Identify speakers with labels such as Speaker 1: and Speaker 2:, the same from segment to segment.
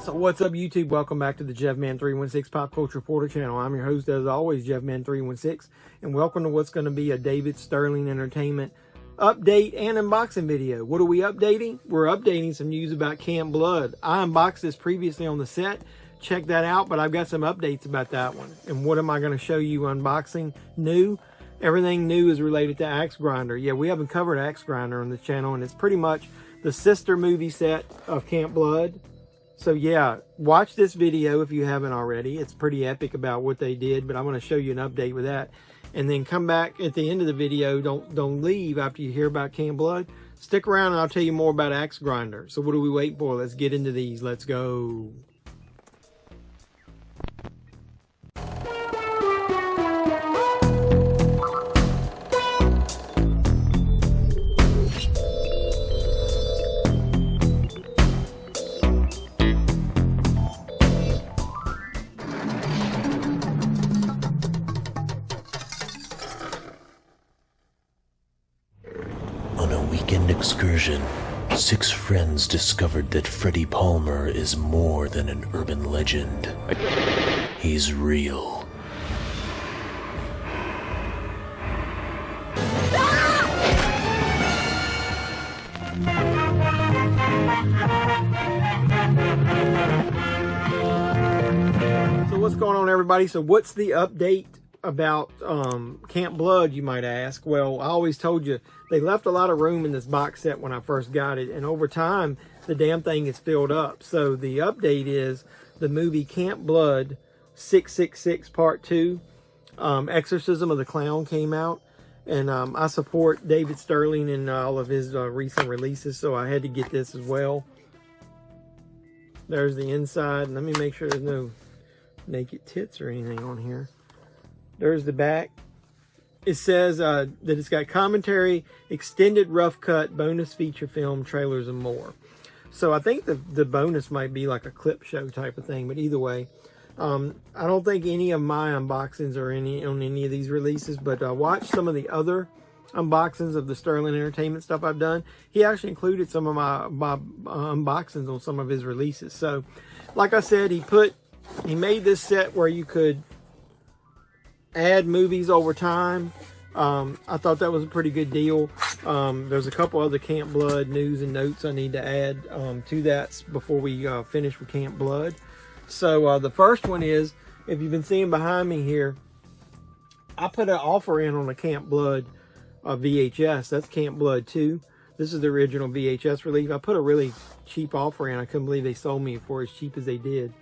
Speaker 1: So what's up, YouTube? Welcome back to the JeffMan316 Pop Culture Reporter channel. I'm your host, as always, JeffMan316, and welcome to what's going to be a David Sterling Entertainment update and unboxing video. What are we updating? We're updating some news about Camp Blood. I unboxed this previously on the set. Check that out, but I've got some updates about that one. And what am I going to show you unboxing new? Everything new is related to Axe Grinder. Yeah, we haven't covered Axe Grinder on the channel, and it's pretty much the sister movie set of Camp Blood. So yeah, watch this video if you haven't already. It's pretty epic about what they did, but I'm going to show you an update with that. And then come back at the end of the video. Don't leave after you hear about Camp Blood. Stick around and I'll tell you more about Axe Grinder. So what are we waiting for? Let's get into these. Let's go.
Speaker 2: On a weekend excursion, 6 friends discovered that Freddie Palmer is more than an urban legend. He's real.
Speaker 1: So what's going on, everybody? So what's the update about Camp Blood, you might ask? Well, I always told you they left a lot of room in this box set when I first got it, and over time the damn thing is filled up. So the update is the movie Camp Blood 666 Part 2, Exorcism of the Clown came out, and I support David Sterling in all of his recent releases, so I had to get this as well. There's the inside, and let me make sure there's no naked tits or anything on here. There's the back. It says that it's got commentary, extended rough cut, bonus feature film, trailers, and more. So I think the bonus might be like a clip show type of thing. But either way, I don't think any of my unboxings are on any of these releases. But watch some of the other unboxings of the Sterling Entertainment stuff I've done. He actually included some of my unboxings on some of his releases. So like I said, he made this set where you could add movies over time. I thought that was a pretty good deal. There's a couple other Camp Blood news and notes I need to add to that before we finish with Camp Blood. So the first one is, if you've been seeing behind me here, I put an offer in on a Camp Blood VHS. That's Camp Blood 2. This is the original VHS release. I put a really cheap offer in. I couldn't believe they sold me for as cheap as they did.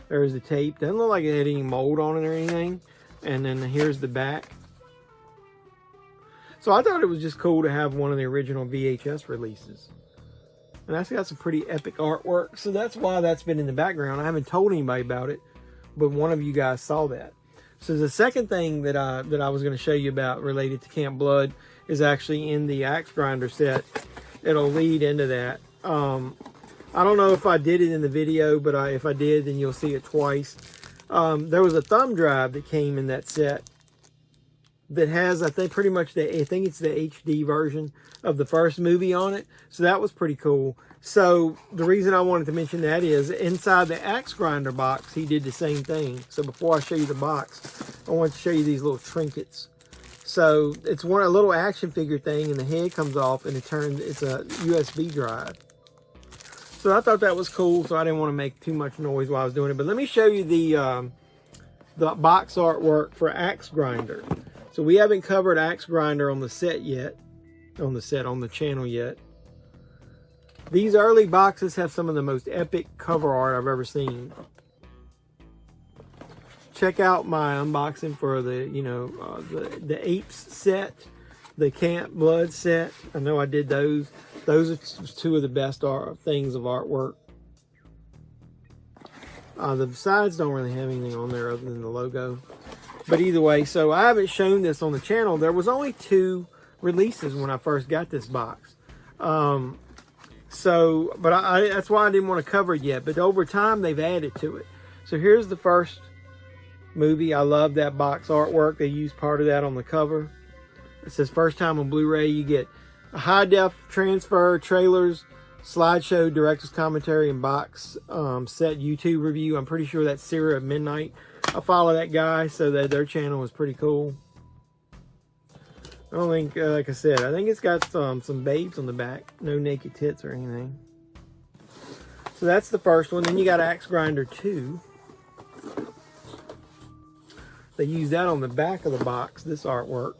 Speaker 1: There's the tape. Doesn't look like it had any mold on it or anything. And then here's the back. So I thought it was just cool to have one of the original VHS releases. And that's got some pretty epic artwork. So that's why that's been in the background. I haven't told anybody about it, but one of you guys saw that. So the second thing that I was going to show you about related to Camp Blood is actually in the Axe Grinder set. It'll lead into that. I don't know if I did it in the video, but if I did, then you'll see it twice. There was a thumb drive that came in that set that has, I think, pretty much I think it's the HD version of the first movie on it. So that was pretty cool. So the reason I wanted to mention that is inside the Axe Grinder box, he did the same thing. So before I show you the box, I want to show you these little trinkets. So it's a little action figure thing, and the head comes off, and it's a USB drive. So I thought that was cool, so I didn't want to make too much noise while I was doing it. But let me show you the box artwork for Axe Grinder. So we haven't covered Axe Grinder on the set yet, on the channel yet. These early boxes have some of the most epic cover art I've ever seen. Check out my unboxing for the Apes set, the Camp Blood set. I know I did those. Those are two of the best things of artwork. The sides don't really have anything on there other than the logo. But either way, so I haven't shown this on the channel. There was only 2 releases when I first got this box. But that's why I didn't want to cover it yet. But over time, they've added to it. So here's the first movie. I love that box artwork. They used part of that on the cover. It says first time on Blu-ray. You get a high def transfer, trailers, slideshow, director's commentary, and box set YouTube review. I'm pretty sure that's Sarah at Midnight. I follow that guy, so that their channel is pretty cool. I don't think, like I said, I think it's got some babes on the back. No naked tits or anything. So that's the first one. Then you got Axe Grinder 2. They use that on the back of the box, this artwork.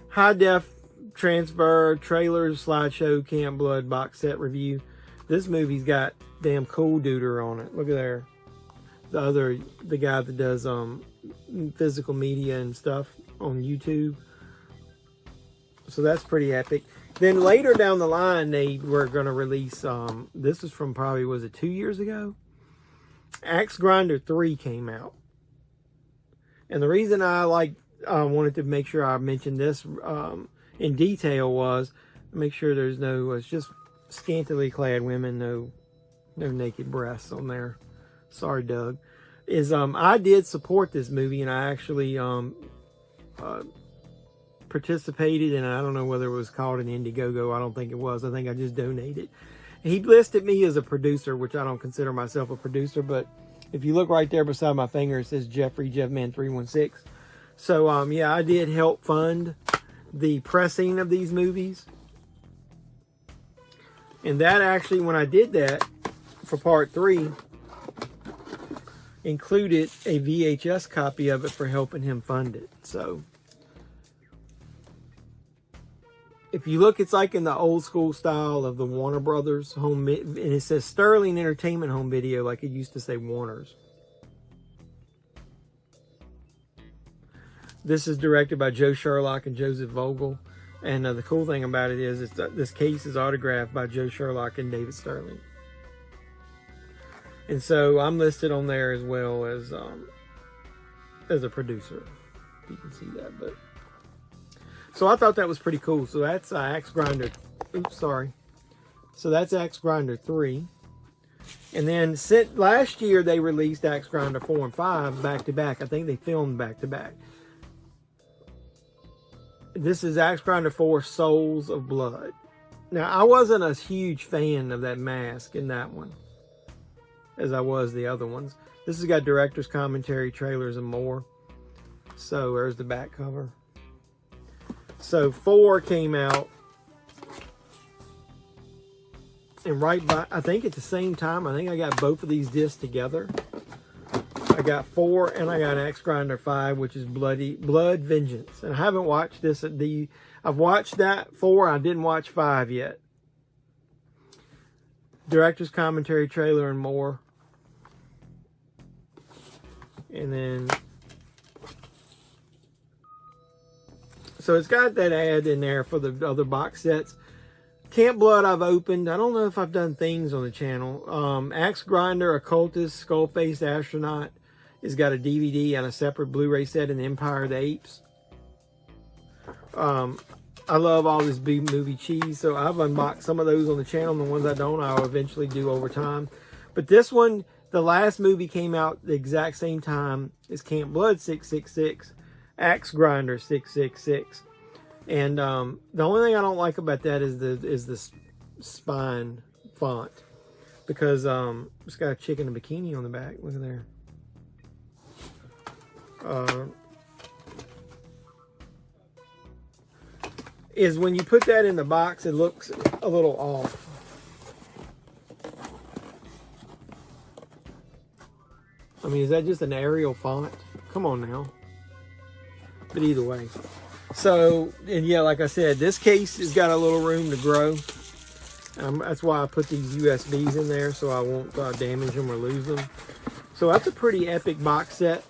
Speaker 1: High def transfer, trailers, slideshow, Camp Blood box set review. This movie's got damn Cool Duder on it. Look at there. The guy that does physical media and stuff on YouTube. So that's pretty epic. Then later down the line, they were going to release, this is from probably, was it 2 years ago? Axe Grinder 3 came out. And the reason I wanted to make sure I mentioned this in detail was make sure there's no, it's just scantily clad women, no naked breasts on there. Sorry, Doug. I did support this movie, and I actually participated, and I don't know whether it was called an Indiegogo. I don't think it was. I think I just donated. He listed me as a producer, which I don't consider myself a producer, but if you look right there beside my finger, it says Jeffrey Jeffman 316. So yeah, I did help fund the pressing of these movies. And that actually, when I did that for part 3, included a VHS copy of it for helping him fund it. So if you look, it's like in the old school style of the Warner Brothers home, and it says Sterling Entertainment Home Video, like it used to say Warner's. This is directed by Joe Sherlock and Joseph Vogel. And the cool thing about it is this case is autographed by Joe Sherlock and David Sterling. And so I'm listed on there as well as a producer. If you can see that, but so I thought that was pretty cool. So that's Axe Grinder. Oops, sorry. So that's Axe Grinder 3. And then last year they released Axe Grinder 4 and 5 back to back. I think they filmed back to back. This is Axe Grinder 4 Souls of Blood. Now, I wasn't a huge fan of that mask in that one, as I was the other ones. This has got director's commentary, trailers, and more. So there's the back cover. So 4 came out, and right by, I think at the same time, I think I got both of these discs together. I got 4 and I got Axe Grinder 5, which is Blood Vengeance. And I haven't watched this I've watched that 4, I didn't watch 5 yet. Director's commentary, trailer, and more. And then, so it's got that ad in there for the other box sets. Camp Blood I've opened. I don't know if I've done things on the channel. Axe Grinder, Occultist, Skull-Faced Astronaut has got a DVD and a separate Blu-ray set in Empire of the Apes. I love all this B-movie cheese, so I've unboxed some of those on the channel. And the ones I don't, I'll eventually do over time. But this one, the last movie came out the exact same time as Camp Blood 666, Axe Grinder 666. And the only thing I don't like about that is the spine font, because it's got a chick in a bikini on the back. Look at there. Is when you put that in the box, it looks a little off. I mean, is that just an Arial font? Come on now. But either way. So, and yeah, like I said, this case has got a little room to grow. That's why I put these USBs in there, so I won't damage them or lose them. So that's a pretty epic box set.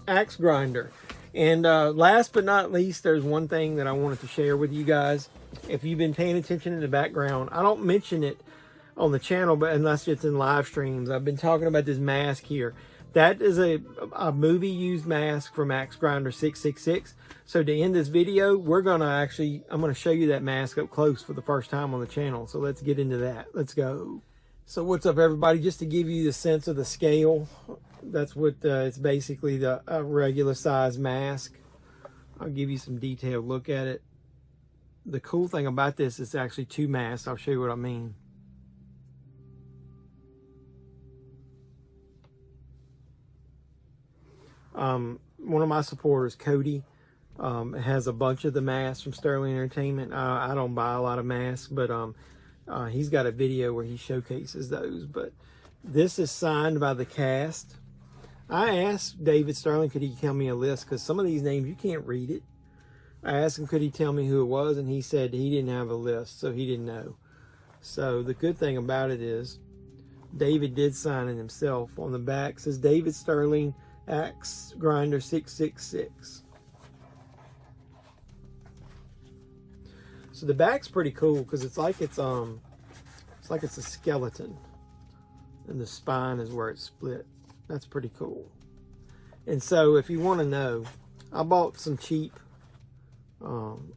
Speaker 1: Axe Grinder. And last but not least, there's one thing that I wanted to share with you guys. If you've been paying attention in the background, I don't mention it on the channel, but unless it's in live streams. I've been talking about this mask here. That is a movie used mask from Axe Grinder 666. So to end this video, I'm going to show you that mask up close for the first time on the channel. So let's get into that. Let's go. So what's up, everybody? Just to give you the sense of the scale, that's what it's basically the regular size mask. I'll give you some detailed look at it. the cool thing about this is actually 2 masks. I'll show you what I mean. One of my supporters, Cody, has a bunch of the masks from Sterling Entertainment. I don't buy a lot of masks, but he's got a video where he showcases those. But this is signed by the cast. I asked David Sterling, could he tell me a list? Because some of these names, you can't read it. I asked him, could he tell me who it was? And he said he didn't have a list, so he didn't know. So the good thing about it is David did sign it himself. On the back it says David Sterling, Axe Grinder 666. So the back's pretty cool because it's like it's a skeleton, and the spine is where it's split. That's pretty cool. And so if you want to know, I bought some cheap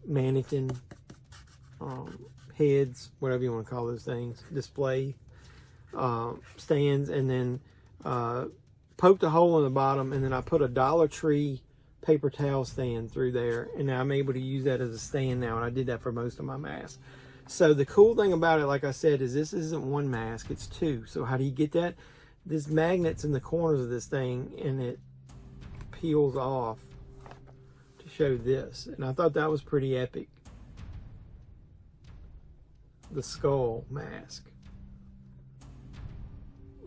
Speaker 1: mannequin heads, whatever you want to call those things, display stands, and then poked a hole in the bottom, and then I put a Dollar Tree paper towel stand through there, and now I'm able to use that as a stand now, and I did that for most of my masks. So the cool thing about it, like I said, is this isn't 1 mask, it's 2. So how do you get that? There's magnets in the corners of this thing, and it peels off to show this, and I thought that was pretty epic. The skull mask.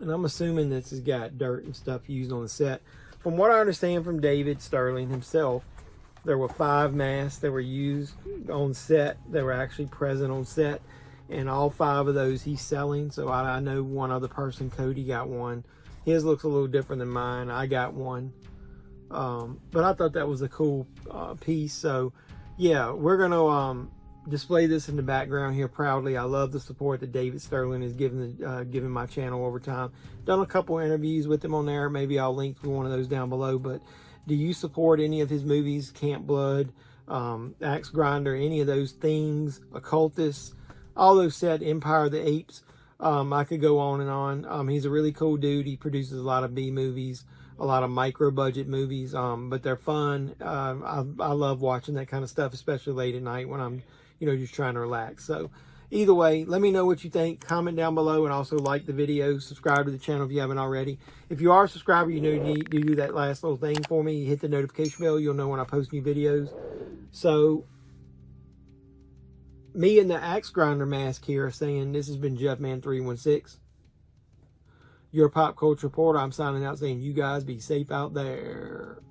Speaker 1: And I'm assuming this has got dirt and stuff used on the set. From what I understand from David Sterling himself, there were 5 masks that were used on set. They were actually present on set. And all 5 of those he's selling. So I know one other person, Cody, got one. His looks a little different than mine. I got one. But I thought that was a cool piece. So yeah, we're going to display this in the background here proudly. I love the support that David Sterling has given my channel over time. Done a couple interviews with him on there. Maybe I'll link to one of those down below. But do you support any of his movies? Camp Blood, Axe Grinder, any of those things, Occultists, all those set, Empire of the Apes. I could go on and on. He's a really cool dude. He produces a lot of B movies, a lot of micro budget movies, but they're fun. I love watching that kind of stuff, especially late at night when I'm just trying to relax. So either way, let me know what you think. Comment down below, and also like the video. Subscribe to the channel if you haven't already. If you are a subscriber, you need to do that last little thing for me. You hit the notification bell. You'll know when I post new videos. So me and the Axe Grinder mask here are saying this has been JeffMan316. Your pop culture reporter. I'm signing out saying you guys be safe out there.